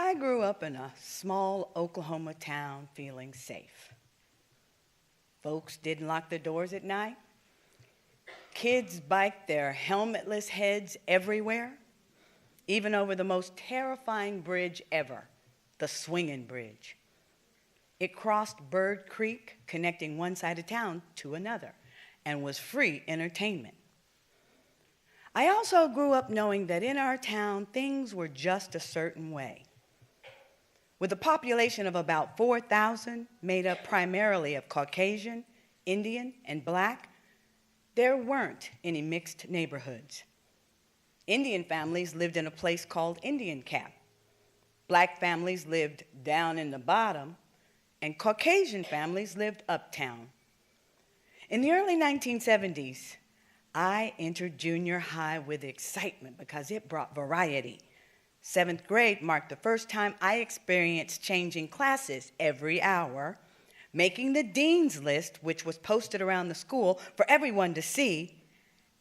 I grew up in a small Oklahoma town feeling safe. Folks didn't lock their doors at night. Kids biked their helmetless heads everywhere, even over the most terrifying bridge ever, the Swinging Bridge. It crossed Bird Creek, connecting one side of town to another, and was free entertainment. I also grew up knowing that in our town, things were just a certain way. With a population of about 4,000, made up primarily of Caucasian, Indian, and Black, there weren't any mixed neighborhoods. Indian families lived in a place called Indian Cap. Black families lived down in the bottom, and Caucasian families lived uptown. In the early 1970s, I entered junior high with excitement because it brought variety. 7th grade marked the first time I experienced changing classes every hour, making the dean's list, which was posted around the school for everyone to see,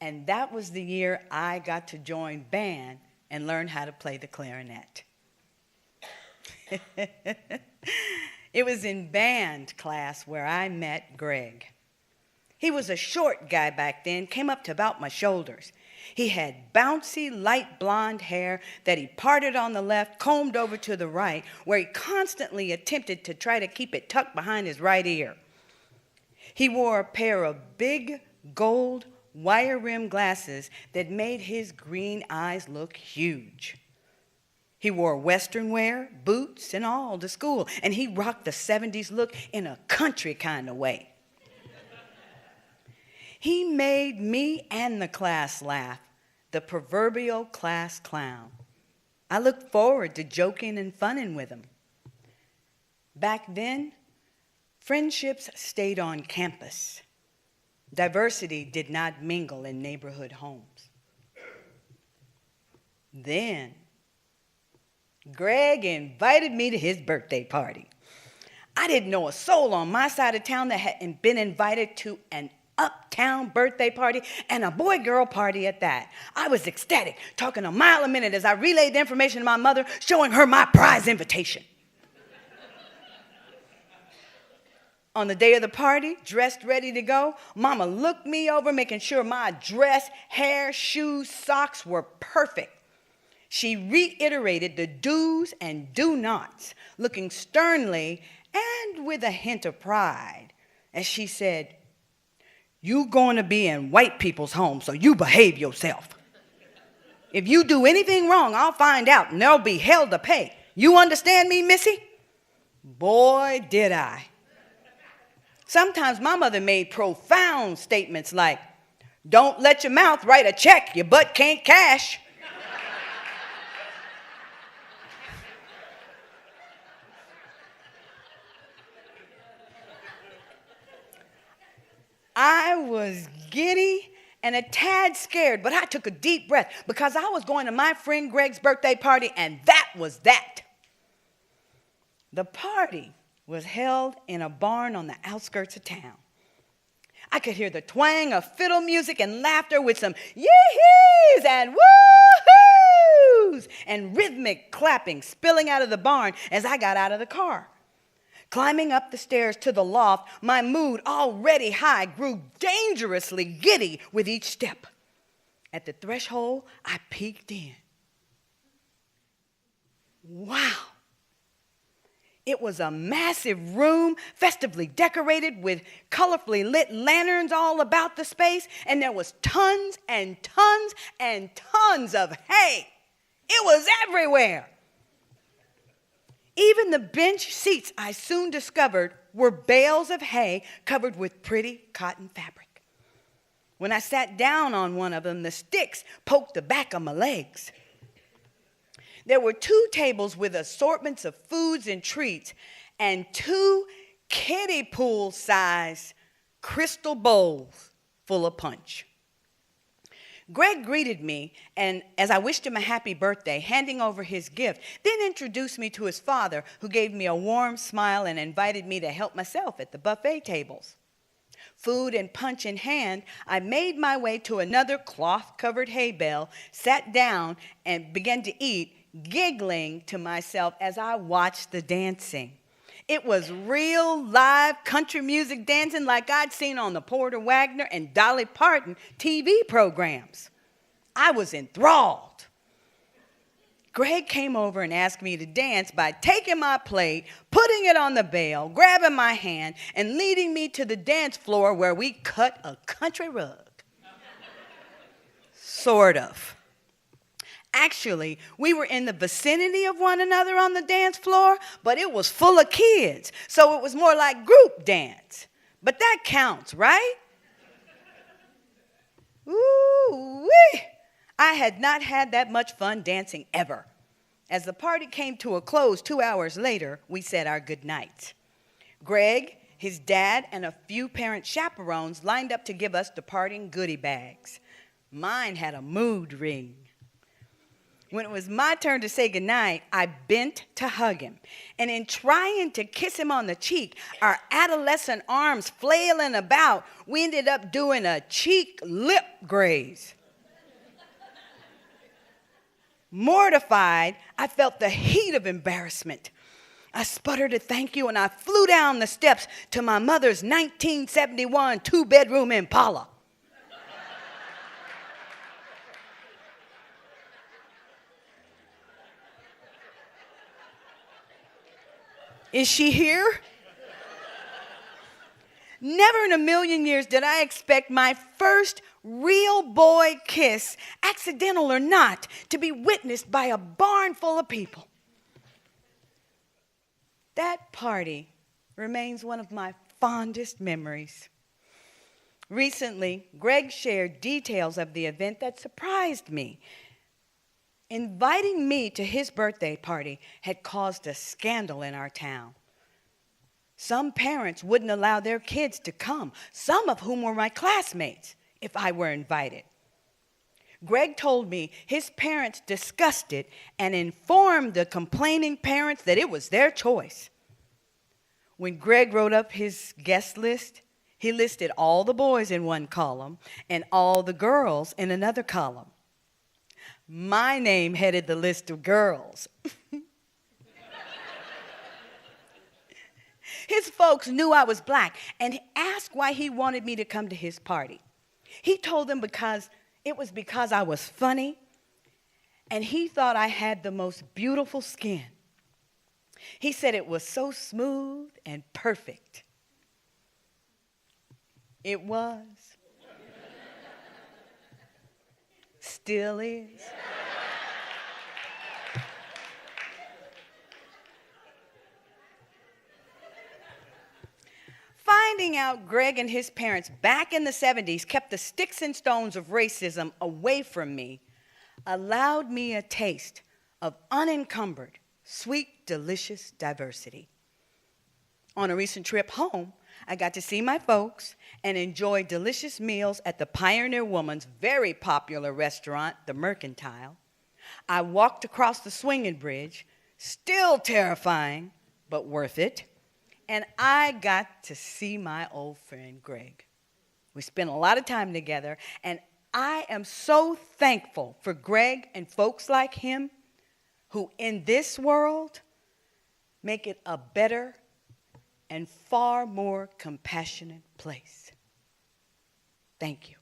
and that was the year I got to join band and learn how to play the clarinet. It was in band class where I met Greg. He was a short guy back then, came up to about my shoulders. He had bouncy, light blonde hair that he parted on the left, combed over to the right, where he constantly attempted to try to keep it tucked behind his right ear. He wore a pair of big, gold, wire-rimmed glasses that made his green eyes look huge. He wore Western wear, boots, and all to school, and he rocked the 70s look in a country kind of way. He made me and the class laugh, the proverbial class clown. I looked forward to joking and funning with him. Back then, friendships stayed on campus. Diversity did not mingle in neighborhood homes. Then, Greg invited me to his birthday party. I didn't know a soul on my side of town that had been invited to an uptown birthday party, and a boy-girl party at that. I was ecstatic, talking a mile a minute as I relayed the information to my mother, showing her my prize invitation. On the day of the party, dressed ready to go, Mama looked me over, making sure my dress, hair, shoes, socks were perfect. She reiterated the do's and do-nots, looking sternly and with a hint of pride, as she said, "You going to be in white people's homes, so you behave yourself. If you do anything wrong, I'll find out, and there'll be hell to pay. You understand me, Missy?" Boy, did I. Sometimes my mother made profound statements like, "Don't let your mouth write a check your butt can't cash." I was giddy and a tad scared, but I took a deep breath because I was going to my friend Greg's birthday party, and that was that. The party was held in a barn on the outskirts of town. I could hear the twang of fiddle music and laughter with some yee-hees and woo-hoos and rhythmic clapping spilling out of the barn as I got out of the car. Climbing up the stairs to the loft, my mood, already high, grew dangerously giddy with each step. At the threshold, I peeked in. Wow! It was a massive room, festively decorated with colorfully lit lanterns all about the space, and there was tons and tons and tons of hay. It was everywhere. Even the bench seats, I soon discovered, were bales of hay covered with pretty cotton fabric. When I sat down on one of them, the sticks poked the back of my legs. There were 2 tables with assortments of foods and treats, and 2 kiddie pool-sized crystal bowls full of punch. Greg greeted me, and as I wished him a happy birthday, handing over his gift, then introduced me to his father, who gave me a warm smile and invited me to help myself at the buffet tables. Food and punch in hand, I made my way to another cloth-covered hay bale, sat down, and began to eat, giggling to myself as I watched the dancing. It was real live country music dancing like I'd seen on the Porter Wagner and Dolly Parton TV programs. I was enthralled. Greg came over and asked me to dance by taking my plate, putting it on the bale, grabbing my hand, and leading me to the dance floor where we cut a country rug. Sort of. Actually, we were in the vicinity of one another on the dance floor, but it was full of kids, so it was more like group dance. But that counts, right? Ooh-wee! I had not had that much fun dancing ever. As the party came to a close 2 hours later, we said our goodnights. Greg, his dad, and a few parent chaperones lined up to give us departing goodie bags. Mine had a mood ring. When it was my turn to say goodnight, I bent to hug him. And in trying to kiss him on the cheek, our adolescent arms flailing about, we ended up doing a cheek lip graze. Mortified, I felt the heat of embarrassment. I sputtered a thank you and I flew down the steps to my mother's 1971 two-bedroom Impala. Is she here? Never in a million years did I expect my first real boy kiss, accidental or not, to be witnessed by a barn full of people. That party remains one of my fondest memories. Recently, Greg shared details of the event that surprised me. Inviting me to his birthday party had caused a scandal in our town. Some parents wouldn't allow their kids to come, some of whom were my classmates, if I were invited. Greg told me his parents discussed it and informed the complaining parents that it was their choice. When Greg wrote up his guest list, he listed all the boys in one column and all the girls in another column. My name headed the list of girls. His folks knew I was black and asked why he wanted me to come to his party. He told them it was because I was funny and he thought I had the most beautiful skin. He said it was so smooth and perfect. It was. Still is. Finding out Greg and his parents back in the 70s kept the sticks and stones of racism away from me allowed me a taste of unencumbered, sweet, delicious diversity. On a recent trip home, I got to see my folks and enjoy delicious meals at the Pioneer Woman's very popular restaurant, the Mercantile. I walked across the swinging bridge, still terrifying, but worth it. And I got to see my old friend, Greg. We spent a lot of time together, and I am so thankful for Greg and folks like him who, in this world, make it a better and far more compassionate place. Thank you.